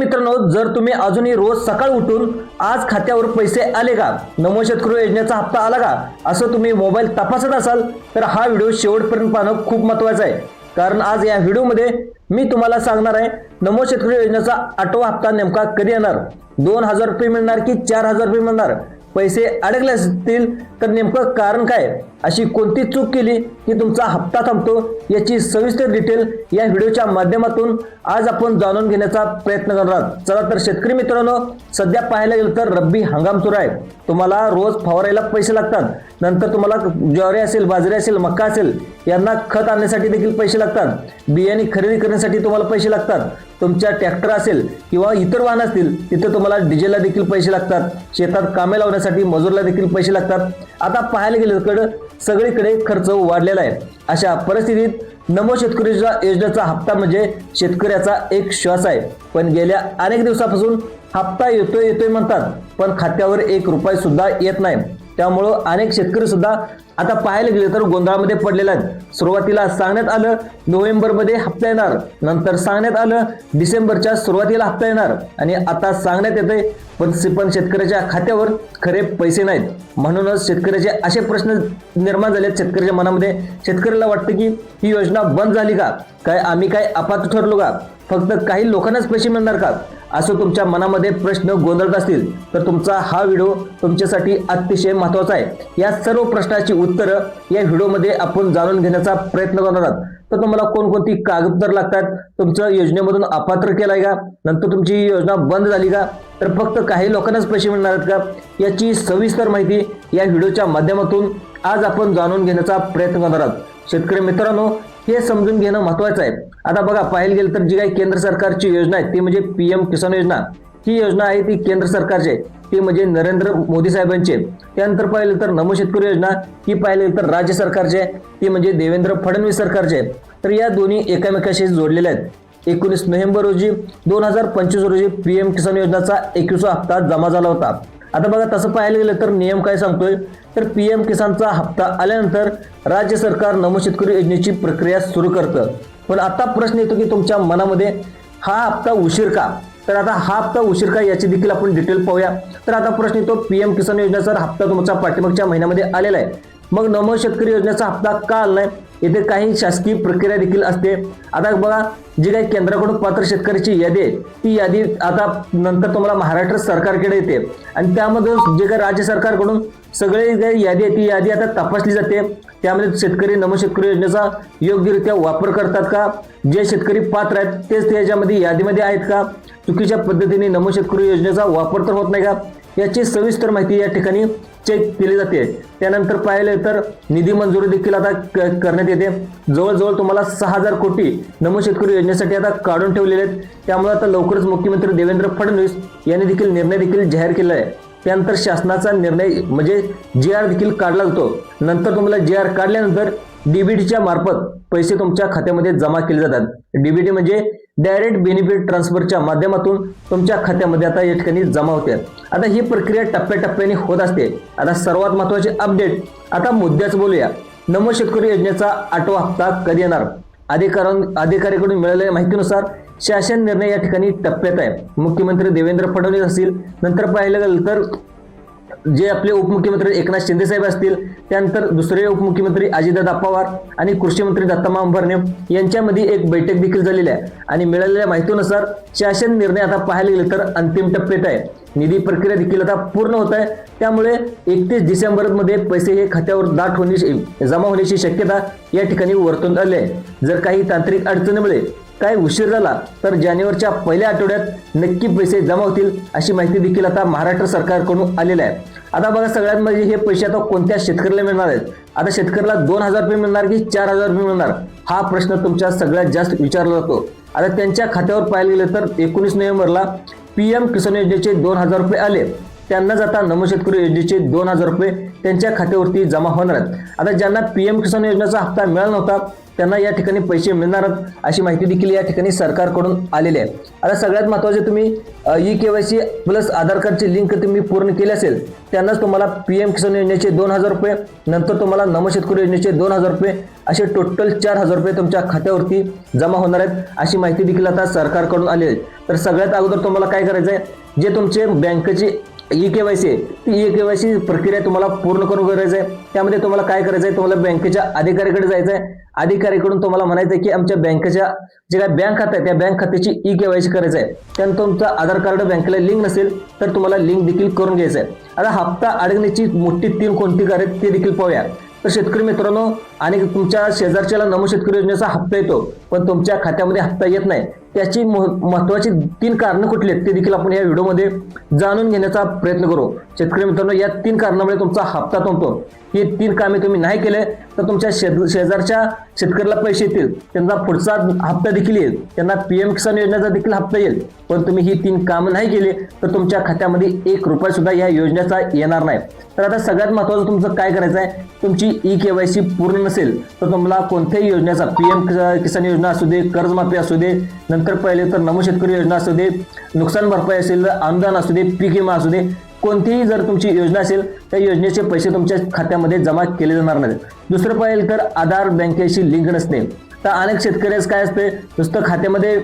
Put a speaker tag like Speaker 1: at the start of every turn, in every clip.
Speaker 1: मित्रांनो, जर तुम्ही अजूनही रोज सकाळ उठून आज खात्यावर पैसे आले का, नमो शेतकरी योजनेचा हप्ता आला का असं तुम्ही मोबाईल तपासत असाल तर हा व्हिडिओ शेवटपर्यंत पाहणं खूप महत्त्वाचं आहे। कारण आज या व्हिडिओमध्ये मी तुम्हाला सांगणार आहे नमो शेतकरी योजनेचा 8वा हप्ता नेमका कधी येणार, 2000 रुपये मिळणार की 4000 रुपये मिळणार, पैसे अडकले असतील तर नेमकं कारण काय, अशी कोणती चूक केली की तुमचा हप्ता थांबतो, याची सविस्तर डिटेल या व्हिडिओच्या माध्यमातून आज आपण जाणून घेण्याचा प्रयत्न करणार आहोत। चला तर शेतकरी मित्रांनो, सध्या पाहायला गेलं तर रब्बी हंगाम सुरू आहे। तुम्हाला रोज फवारायला पैसे लागतात, नंतर तुम्हाला ज्वारी असेल, बाजरी असेल, मका असेल यांना खत आणण्यासाठी देखील पैसे लागतात, बियाणे खरेदी करण्यासाठी तुम्हाला पैसे लागतात, तुमच्या ट्रॅक्टर असेल किंवा इतर वाहन असतील तिथे तुम्हाला डिझेलला देखील पैसे लागतात, शेतात कामे लावण्यासाठी मजूरला देखील पैसे लागतात। आता पाहायला गेलं तर सगळीकडे खर्च वाढलेला आहे। अशा परिस्थितीत नमो शेतकरी योजनेचा हप्ता म्हणजे शेतकऱ्याचा एक श्वास आहे। पण गेल्या अनेक दिवसापासून हप्ता येतोय म्हणतात, पण खात्यावर 1 रुपया सुद्धा येत नाही। त्यामुळे अनेक शेतकरी सुद्धा आता पाहायला गेले तर गोंधळामध्ये पडलेले आहेत। सुरुवातीला सांगण्यात आलं नोव्हेंबरमध्ये हप्ता येणार, नंतर सांगण्यात आलं डिसेंबरच्या सुरुवातीला हप्ता येणार आणि आता सांगण्यात येते पण शेतकऱ्याच्या खात्यावर खरे पैसे नाहीत। म्हणूनच शेतकऱ्याचे असे प्रश्न निर्माण झालेत शेतकऱ्याच्या मनामध्ये। शेतकऱ्याला वाटतं की ही योजना बंद झाली का, काय आम्ही काय अपात्र ठरलो का, फक्त काही लोकांनाच पैसे मिळणार का, असं तुमच्या मनामध्ये प्रश्न गोंधळत असतील तर तुमचा हा व्हिडिओ तुमच्यासाठी अतिशय महत्त्वाचा आहे। या सर्व प्रश्नाची उत्तरं या व्हिडिओमध्ये आपण जाणून घेण्याचा प्रयत्न करणार आहोत। तर तुम्हाला कोणकोणती कागदपत्र लागतात, तुमचं योजनेमधून अपात्र केलाय का, नंतर तुमची योजना बंद झाली का, तर फक्त काही लोकांनाच पैसे मिळणार आहेत का, याची सविस्तर माहिती या व्हिडिओच्या माध्यमातून आज आपण जाणून घेण्याचा प्रयत्न करणार आहोत। शेतकरी मित्रांनो, हे समजून घेणं महत्त्वाचं आहे। आता बघा, पाहायला गेलं तर जी काही केंद्र सरकारची योजना आहे ती म्हणजे PM किसान योजना। ही योजना आहे ती केंद्र सरकारची आहे, ती म्हणजे नरेंद्र मोदी साहेबांची। त्यानंतर पाहिलं तर नमो शेतकरी योजना ही पाहिली तर राज्य सरकारची आहे, ती म्हणजे देवेंद्र फडणवीस सरकारची आहे। तर या दोन्ही एकमेकांशी जोडलेल्या आहेत। 19 नोव्हेंबर रोजी 2025 रोजी PM किसान योजनेचा 21वा हप्ता जमा झाला होता। आता बघा, तसं पाहायला गेलं तर नियम काय सांगतोय, तर PM किसानचा हप्ता आल्यानंतर राज्य सरकार नमो शेतकरी योजनेची प्रक्रिया सुरू करतं। पण आता प्रश्न येतो की तुमच्या मनामध्ये हा हप्ता उशीर का, तर आता हा हप्ता उशीर का याची देखील आपण डिटेल पाहूया। तर आता प्रश्न येतो PM किसान योजनेचा हप्ता तुमचा पाठीमागच्या महिन्यामध्ये आलेला आहे, मग नमो शेतकरी योजनेचा हप्ता का आला नाही, येथे काही शासकीय प्रक्रिया देखील असते। आता बघा, जी काही केंद्राकडून पात्र शेतकऱ्याची यादी आहे ती यादी आता नंतर तुम्हाला महाराष्ट्र सरकारकडे येते आणि त्यामध्ये जे काही राज्य सरकारकडून सगळे काही यादी आहे ती यादी आता तपासली जाते। त्यामध्ये शेतकरी नमो शेतकरी योजनेचा योग्यरित्या वापर करतात का, जे शेतकरी पात्र आहेत तेच त्याच्यामध्ये यादीमध्ये आहेत का, चुकीच्या पद्धतीने नमो शेतकरी योजनेचा वापर तर होत नाही का, याची सविस्तर माहिती या ठिकाणी चेक केली जाते। त्यानंतर पाहिलं तर निधी मंजुरी देखील आता करण्यात येते। जवळजवळ तुम्हाला 6000 कोटी नमो शेतकरी योजनेसाठी आता काढून ठेवलेले आहेत। त्यामुळे आता लवकरच मुख्यमंत्री देवेंद्र फडणवीस यांनी देखील निर्णय देखील जाहीर केला आहे। त्यानंतर शासनाचा निर्णय म्हणजे GR देखील काढला जातो। नंतर तुम्हाला GR काढल्यानंतर DBTच्या मार्फत पैसे तुमच्या खात्यामध्ये जमा केले जातात। DBT म्हणजे डायरेक्ट बेनिफिट ट्रान्सफरच्या माध्यमातून तुमच्या खात्यामध्ये आता या ठिकाणी जमा होते। आता ही प्रक्रिया टप्प्याटप्प्याने होत असते। आता सर्वात महत्त्वाचे अपडेट, आता मुद्द्याच बोलूया। नमो शेतकरी योजनेचा 8वा हप्ता कधी येणार, अधिकाऱ्याकडून मिळालेल्या माहितीनुसार शासन निर्णय या ठिकाणी टप्प्यात आहे। मुख्यमंत्री देवेंद्र फडणवीस असतील, नंतर पाहिलं गेलं तर जे आपले उपमुख्यमंत्री एकनाथ शिंदे साहेब असतील, त्यानंतर दुसरे उपमुख्यमंत्री अजितदादा पवार आणि कृषी मंत्री दत्ता भरणे यांच्यामध्ये एक बैठक देखील झालेली आहे आणि मिळालेल्या माहितीनुसार शासन निर्णय आता पाहायला गेले तर अंतिम टप्प्यात आहे। निधी प्रक्रिया देखील आता पूर्ण होत आहे। त्यामुळे 31 डिसेंबरमध्ये पैसे हे खात्यावर जमा होण्याची शक्यता या ठिकाणी वर्तवण्यात आली आहे। जर काही तांत्रिक अडचणीमुळे काय उशीर झाला तर जानेवारीच्या पहिल्या आठवड्यात नक्की पैसे जमा होतील, अशी माहिती देखील आता महाराष्ट्र सरकारकडून आलेली आहे। आता बघा, सगळ्यात म्हणजे हे पैसे आता कोणत्या शेतकऱ्याला मिळणार आहेत, आता शेतकऱ्याला 2000 रुपये मिळणार की 4000 रुपये मिळणार, हा प्रश्न तुमच्या सगळ्यात जास्त विचारला जातो। आता त्यांच्या खात्यावर पाहायला गेलं तर 19 नोव्हेंबरला PM किसान योजनेचे 2000 रुपये आले, त्यांनाच आता नमो शेतकरी योजनेचे 2000 रुपये त्यांच्या खात्यावरती जमा होणार आहेत। आता ज्यांना PM किसान योजनेचा हप्ता मिळाला नव्हता त्यांना या ठिकाणी पैसे मिळणार अशी माहिती देखील या ठिकाणी सरकारकडून आलेली आहे। आता सगळ्यात महत्त्वाचे, तुम्ही eKYC प्लस आधार कार्डची लिंक तुम्ही पूर्ण केली असेल त्यांनाच तुम्हाला PM किसान योजनेचे 2000 रुपये, नंतर तुम्हाला नमो शेतकरी योजनेचे 2000 रुपये असे टोटल 4000 रुपये तुमच्या खात्यावरती जमा होणार आहेत, अशी माहिती देखील आता सरकारकडून आली आहे। तर सगळ्यात अगोदर तुम्हाला काय करायचं आहे, जे तुमचे बँकेची ई-केवायसी आहे ती ई-केवायसी प्रक्रिया तुम्हाला पूर्ण करून गरज आहे. त्यामध्ये तुम्हाला काय करायचं आहे, तुम्हाला बँकेच्या अधिकाऱ्याकडे जायचं आहे. अधिकाऱ्याकडून तुम्हाला म्हणायचं आहे की आमच्या बँकेच्या जे काय बँक खातं आहे त्या बँक खात्याची ई-केवायसी करायचं आहे. त्यानंतर तुमचं आधार कार्ड बँकेला लिंक नसेल तर तुम्हाला लिंक देखील करून घ्यायचं आहे. आता हप्ता अडकण्याची मोठी 3 कोणती कार्य ते देखील पाहूया. तर शेतकरी मित्रांनो, आणि तुमच्या शेजारच्याला नमो शेतकरी योजनेचा हप्ता येतो पण तुमच्या खात्यामध्ये हप्ता येत नाही, त्याची महत्त्वाची 3 कारणं कुठली आहेत ते देखील आपण या व्हिडिओमध्ये जाणून घेण्याचा प्रयत्न करू. शेतकरी मित्रांनो, या 3 कारणामुळे तुमचा हप्ता थांबतो. ही 3 कामे तुम्ही नाही केले तर तुमच्या शेजारच्या शेतकऱ्याला पैसे येतील, त्यांना पुढचा हप्ता देखील येईल, त्यांना PM किसान योजनेचा देखील हप्ता येईल. पण तुम्ही ही 3 कामं नाही केली तर तुमच्या खात्यामध्ये 1 रुपया सुद्धा या योजनेचा येणार नाही. तर आता सगळ्यात महत्त्वाचं तुमचं काय करायचं आहे, तुमची ई-केवायसी पूर्ण नसेल तर तुम्हाला कोणत्याही योजनेचा PM किसान योजना असू दे, कर्जमाफी असू दे, नंतर पहिले तर नमो शेतकरी योजना असू दे, नुकसान भरपाई असेल, अनुदान असू दे, पीक विमा असू दे, कोणतीही जर तुमची योजना असेल त्या योजनेचे पैसे तुमच्या खात्यामध्ये जमा केले जाणार नाहीत. दुसरं पाहिलं तर आधार बँकेशी लिंक नसणे. तर अनेक शेतकऱ्यास काय असते, नुसतं खात्यामध्ये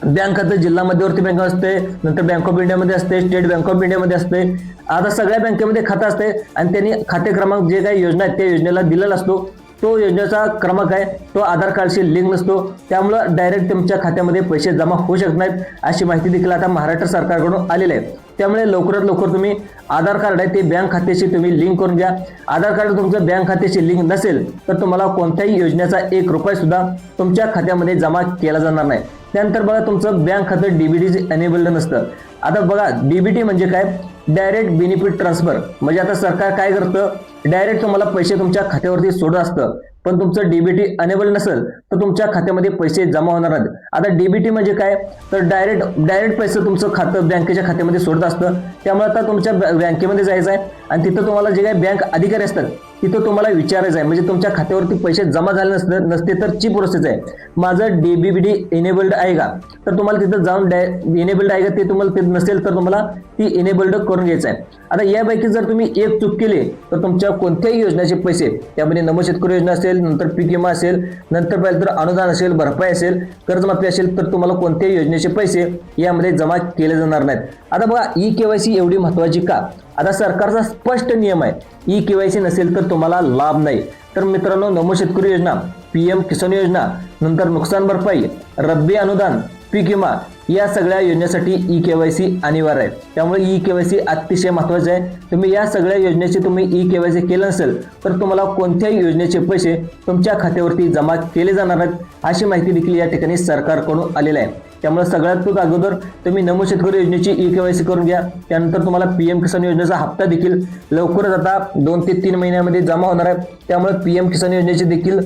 Speaker 1: बँक खातं जिल्हा मध्यवर्ती बँक असते, नंतर बँक ऑफ इंडियामध्ये असते, स्टेट बँक ऑफ इंडियामध्ये असते. आता सगळ्या बँकेमध्ये खातं असते आणि त्यांनी खाते क्रमांक जे काही योजना आहेत त्या योजनेला दिलेला असतो. तो योजनेचा क्रमांक आहे तो आधार कार्डशी लिंक नसतो, त्यामुळं डायरेक्ट तुमच्या खात्यामध्ये पैसे जमा होऊ शकत नाहीत अशी माहिती देखील आता महाराष्ट्र सरकारकडून आलेली आहे. त्यामुळे लवकरात लवकर तुम्ही आधार कार्ड आहे ते बँक खात्याशी तुम्ही लिंक करून घ्या. आधार कार्ड तुमचं बँक खात्याशी लिंक नसेल तर तुम्हाला कोणत्याही योजनेचा 1 रुपया सुद्धा तुमच्या खात्यामध्ये जमा केला जाणार नाही. त्यानंतर बघा, तुमचं बँक खातं DBT एनेबल्ड नसतं. आता बघा, DBT म्हणजे काय, डायरेक्ट बेनिफिट ट्रान्सफर. म्हणजे आता सरकार काय करतं, डायरेक्ट तुम्हाला पैसे तुमच्या खात्यावरती सोडत असतं, पण तुमचं DBT अनेबल नसेल तर तुमच्या खात्यामध्ये पैसे जमा होणार नाहीत. आता DBT म्हणजे काय, तर डायरेक्ट पैसे तुमचं खातं बँकेच्या खात्यामध्ये सोडत असतं. त्यामुळे आता तुमच्या बँकेमध्ये जायचं आहे आणि तिथं तुम्हाला जे काही बँक अधिकारी असतात तिथं तुम्हाला विचारायचं आहे, म्हणजे तुमच्या खात्यावरती पैसे जमा झाले नसते तर ची प्रोसेस आहे, माझं DBT एनेबल्ड आहे का, तर तुम्हाला तिथं जाऊन एनेबल्ड आहे का ते तुम्हाला ते नसेल तर तुम्हाला ती एनेबल्ड करून घ्यायचं आहे. आता यापैकी जर तुम्ही एक चूक केली तर तुमच्या कोणत्याही योजनेचे पैसे, त्यामध्ये नमो शेतकरी योजना असेल, नंतर पीक विमा असेल, नंतर पाहिलं तर अनुदान असेल, भरपाई असेल, कर्जमाफी असेल, तर तुम्हाला कोणत्याही योजनेचे पैसे यामध्ये जमा केले जाणार नाहीत. आता बघा, ई-केवायसी एवढी महत्त्वाची का, आता सरकारचा स्पष्ट नियम आहे, ई-केवायसी नसेल तर तुम्हाला लाभ नाही. तर मित्रांनो, नमो शेतकरी योजना, PM किसान योजना, नंतर नुकसान भरपाई, रब्बी अनुदान, पीक विमा या सगळ्या योजनेसाठी ई-केवायसी अनिवार्य आहे. त्यामुळे ई-केवायसी अतिशय महत्त्वाचे आहे. तुम्ही या सगळ्या योजनेची तुम्ही ई-केवायसी केलं नसेल तर तुम्हाला कोणत्याही योजनेचे पैसे तुमच्या खात्यावरती जमा केले जाणार नाहीत अशी माहिती देखील या ठिकाणी सरकारकडून आलेली आहे. त्यामुळे सगळ्यात अगोदर तुम्ही नमो शेतकरी योजनेची ई-केवायसी करून घ्या. त्यानंतर तुम्हाला PM किसान योजनेचा हप्ता देखील लवकरच आता 2 ते 3 महिन्यामध्ये जमा होणार आहे. त्यामुळे PM किसान योजनेची देखील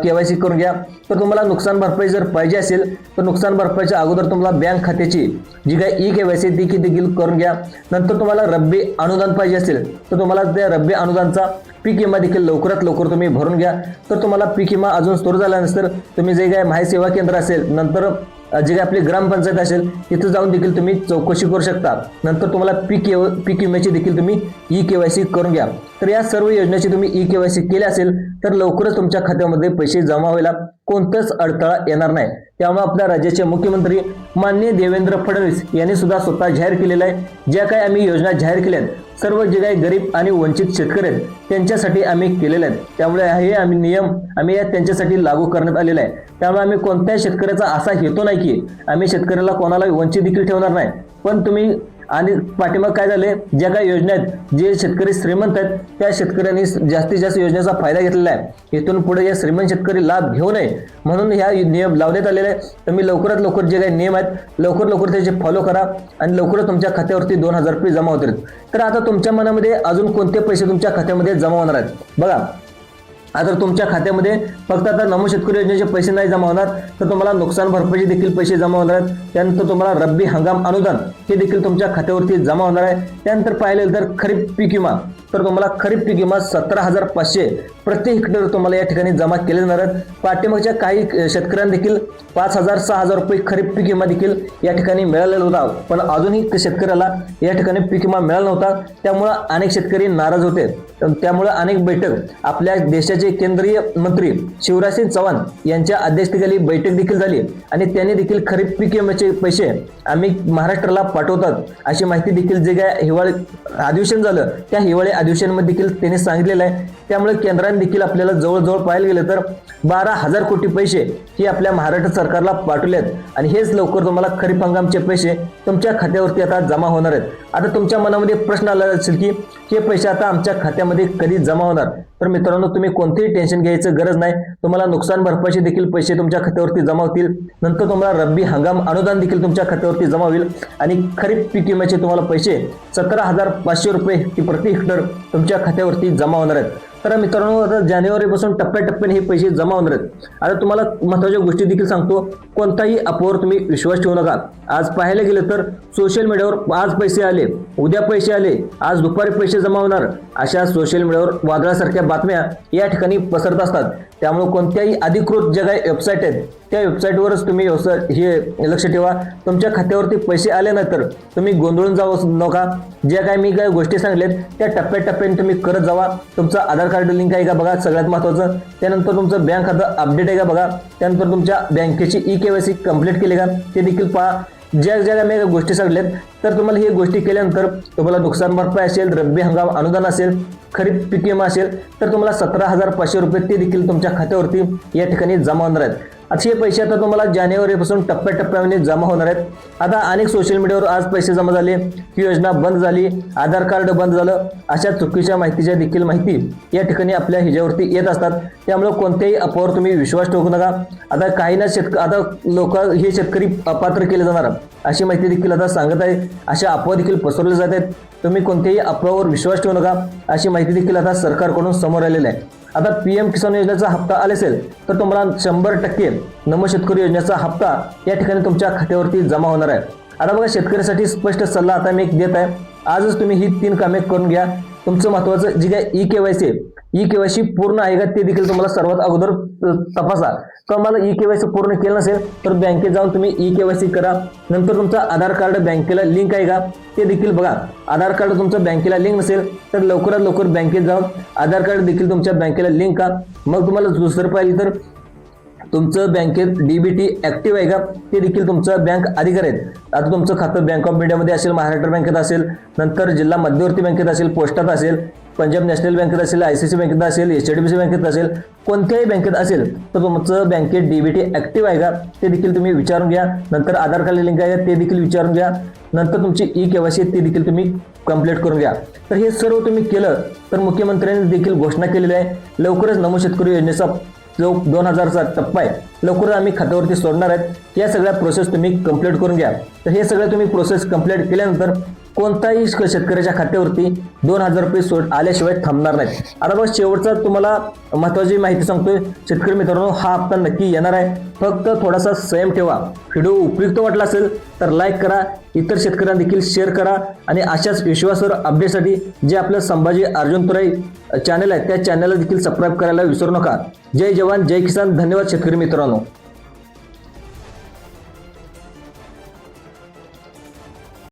Speaker 1: KYC करून घ्या. तर तुम्हाला नुकसान भरपाई जर पाहिजे असेल तर नुकसान भरपाईच्या अगोदर तुम्हाला बँक खात्याची जी काही ई-केवायसी देखील करून घ्या. नंतर तुम्हाला रब्बी अनुदान पाहिजे असेल तर तुम्हाला त्या रब्बी अनुदानचा पीक विमा देखील लवकरात लवकर तुम्ही भरून घ्या. तर तुम्हाला पीक विमा अजून सुरू झाला नसेल तुम्ही जे काही माहिती सेवा केंद्र असेल, नंतर जे काही आपली ग्रामपंचायत असेल तिथं जाऊन देखील तुम्ही चौकशी करू शकता. नंतर तुम्हाला पीक विम्याची देखील तुम्ही ई-केवायसी करून घ्या. तर या सर्व योजनेची तुम्ही ई-केवायसी केली असेल तर लवकरच तुमच्या खात्यामध्ये पैसे जमा व्हायला कोणताच अडथळा येणार नाही. त्यामुळे आपल्या राज्याचे मुख्यमंत्री माननीय देवेंद्र फडणवीस यांनी सुद्धा स्वतः जाहीर केलेलं आहे, ज्या काही आम्ही योजना जाहीर केल्या आहेत सर्व जे काही गरीब आणि वंचित शेतकरी आहेत त्यांच्यासाठी आम्ही केलेले आहेत. त्यामुळे हे नियम आम्ही त्यांच्यासाठी लागू करण्यात आलेला आहे. त्यामुळे आम्ही कोणत्याही शेतकऱ्याचा असा हेतू नाही की आम्ही शेतकऱ्याला कोणाला वंचित देखील ठेवणार नाही. पण तुम्ही आणि पाठीमाग काय झाले, ज्या काही योजना आहेत जे शेतकरी श्रीमंत आहेत त्या शेतकऱ्यांनी जास्तीत जास्त योजनेचा फायदा घेतलेला आहे. इथून पुढे या श्रीमंत शेतकरी लाभ घेऊ नये म्हणून ह्या नियम लावण्यात आलेले आहे. तुम्ही लवकरात लवकर जे काही नियम आहेत लवकर त्याचे फॉलो करा आणि लवकरच तुमच्या खात्यावरती 2000 रुपये जमा होतील. तर आता तुमच्या मनामध्ये अजून कोणते पैसे तुमच्या खात्यामध्ये जमा होणार आहेत बघा. आता तुमच्या खात्यामध्ये फक्त आता नमो शेतकरी योजनेचे पैसे नाही जमा होणार तर तुम्हाला नुकसान भरपाईचे देखील पैसे जमा होणार आहेत. त्यानंतर तुम्हाला रब्बी हंगाम अनुदान हे देखील तुमच्या खात्यावरती जमा होणार आहे. त्यानंतर पाहिलं तर खरीप पीक विमा, तर तुम्हाला खरीप पीक विमा 17,500 प्रति हेक्टर तुम्हाला या ठिकाणी जमा केले जाणार आहेत. पाठीमागच्या काही शेतकऱ्यांना देखील 5,000-6,000 रुपये खरीप पीक विमा देखील या ठिकाणी मिळालेला होता, पण अजूनही शेतकऱ्याला या ठिकाणी पीक विमा मिळाला नव्हता. त्यामुळे अनेक शेतकरी नाराज होते. त्यामुळे अनेक बैठक आपल्या देशाचे राज्याचे केंद्रीय मंत्री शिवराजसिंग चौहान यांच्या अध्यक्षतेखाली बैठक देखील झाली आणि त्यांनी देखील खरीप पीक विम्याचे पैसे आम्ही महाराष्ट्राला पाठवतात अशी माहिती देखील जे काय हिवाळी अधिवेशन झालं त्या हिवाळी अधिवेशनामध्ये देखील त्यांनी सांगितलेलं आहे। त्यामुळे केंद्राने देखील आपल्याला जवळजवळ पाहायला गेलं तर 12,000 कोटी पैसे हे आपल्या महाराष्ट्र सरकारला पाठवलेत आणि हेच लवकर तुम्हाला खरीप हंगामचे पैसे तुमच्या खात्यावरती आता जमा होणार आहेत। आता तुमच्या मनामध्ये प्रश्न आला असेल की हे पैसे आता आमच्या खात्यामध्ये कधी जमा होणार, तर मित्रांनो तुम्ही कोणतेही टेन्शन घ्यायचं गरज नाही। तुम्हाला नुकसान भरपाईचे देखील पैसे तुमच्या खात्यावरती जमा होतील, नंतर तुम्हाला रब्बी हंगाम अनुदान देखील तुमच्या खात्यावरती जमा होईल आणि खरीप पीक विम्याचे तुम्हाला पैसे 17,500 रुपये प्रति हेक्टर तुमच्या खात्यावरती जमा होणार आहेत। तर मित्रांनो आता जानेवारीपासून टप्प्याटप्प्याने हे पैसे जमा होणार आहेत। आता तुम्हाला महत्त्वाच्या गोष्टी देखील सांगतो, कोणताही अफवावर तुम्ही विश्वास ठेवू नका। आज पाहायला गेलं तर सोशल मीडियावर आज पैसे आले, उद्या पैसे आले, आज दुपारी पैसे जमा होणार, अशा सोशल मीडियावर वादळासारख्या बातम्या या ठिकाणी पसरत असतात। त्यामुळे कोणत्याही अधिकृत ज्या काही वेबसाईट आहेत त्या वेबसाईटवरच तुम्ही हे लक्ष ठेवा। तुमच्या खात्यावरती पैसे आले नाही तर तुम्ही गोंधळून जाऊ नका। ज्या काही मी काही गोष्टी सांगल्यात त्या टप्प्याटप्प्याने तुम्ही करत जावा। तुमचं आधार कार्ड लिंक आहे का बघा सगळ्यात महत्त्वाचं, त्यानंतर तुमचं बँक खातं अपडेट आहे का बघा, त्यानंतर तुमच्या बँकेची KYC कंप्लीट केली का ते देखील पहा। ज्या मी गोष्टी सांगल्यात तर तुम्हाला ही गोष्टी केल्यानंतर तुम्हाला नुकसान भरपाई असेल, रब्बी हंगाम अनुदान असेल, खरीप पीक विमा असेल तर तुम्हाला 17,500 रुपये ते देखील तुमच्या खात्यावरती या ठिकाणी जमा होणार आहेत। असे पैसे आता तुम्हाला जानेवारीपासून टप्प्याटप्प्याने जमा होणार आहेत। आता अनेक सोशल मीडियावर आज पैसे जमा झाले, ही योजना बंद झाली, आधार कार्ड बंद झालं, अशा चुकीच्या माहितीच्या देखील माहिती या ठिकाणी आपल्या ह्याच्यावरती येत असतात। त्यामुळे कोणत्याही अफवावर तुम्ही विश्वास ठेवू नका। आता काही ना आता लोक हे शेतकरी अपात्र केले जाणार अशी माहिती देखील आता सांगत आहे, अशा अफवा देखील पसरवल्या जात आहेत। तुम्ही कोणत्याही अफवावर विश्वास ठेवू नका अशी माहिती देखील आता सरकारकडून समोर आलेली आहे। आता PM किसान योजनेचा हप्ता आला असेल तर तुम्हाला 100% नमो शेतकरी योजनेचा हप्ता या ठिकाणी तुमच्या खात्यावरती जमा होणार आहे। आता बघा शेतकऱ्यासाठी स्पष्ट सल्ला आता मी एक देत आहे, आजच तुम्ही ही 3 कामे करून घ्या। तुमचं महत्त्वाचं जी काही KYC पूर्ण आहे का ते देखील तुम्हाला सर्वात अगोदर तपासा। तुम्हाला KYC पूर्ण केलं नसेल तर बँकेत जाऊन तुम्ही KYC करा। नंतर तुमचा आधार कार्ड बँकेला लिंक आहे का ते देखील बघा। आधार कार्ड तुमचं बँकेला लिंक नसेल तर लवकरात लवकर बँकेत जाऊन आधार कार्ड देखील तुमच्या बँकेला लिंक का। मग तुम्हाला दुसरं पाहिजे तर तुमचं बँकेत DBT ऍक्टिव्ह आहे का ते देखील तुमचं बँक अधिकारी आहेत। आता तुमचं खातं बँक ऑफ इंडियामध्ये असेल, महाराष्ट्र बँकेत असेल, नंतर जिल्हा मध्यवर्ती बँकेत असेल, पोस्टात असेल, पंजाब नॅशनल बँकेत असेल, ICICI बँकेत असेल, HDFC बँकेत असेल, कोणत्याही बँकेत असेल तर तुमचं बँकेत DBT ऍक्टिव्ह आहे का ते देखील तुम्ही विचारून घ्या। नंतर आधार कार्ड लिंक आहे का ते देखील विचारून घ्या। नंतर तुमची KYC ते देखील तुम्ही कंप्लीट करून घ्या। तर हे सर्व तुम्ही केलं तर मुख्यमंत्र्यांनी देखील घोषणा केलेली आहे, लवकरच नमो शेतकरी योजनेचा जो 2000चा टप्पा आहे लवकरच आम्ही खात्यावरती सोडणार आहेत। या सगळ्या प्रोसेस तुम्ही कंप्लीट करून घ्या। तर हे सगळं तुम्ही प्रोसेस कंप्लीट केल्यानंतर कोणताही शेतकऱ्याच्या खात्यावरती 2,000 रुपये आल्याशिवाय थांबणार नाहीत। आता बघ शेवटचा तुम्हाला महत्त्वाची माहिती सांगतोय शेतकरी मित्रांनो, हा हप्ता नक्की येणार आहे, फक्त थोडासा संयम ठेवा। व्हिडिओ उपयुक्त वाटला असेल तर लाईक करा, इतर शेतकऱ्यांना देखील शेअर करा आणि अशाच विश्वासार्ह अपडेटसाठी जे आपलं संभाजी अर्जुन तुराई चॅनल आहे त्या चॅनलला देखील सबस्क्राईब करायला विसरू नका। जय जवान जय किसान, धन्यवाद शेतकरी मित्रांनो।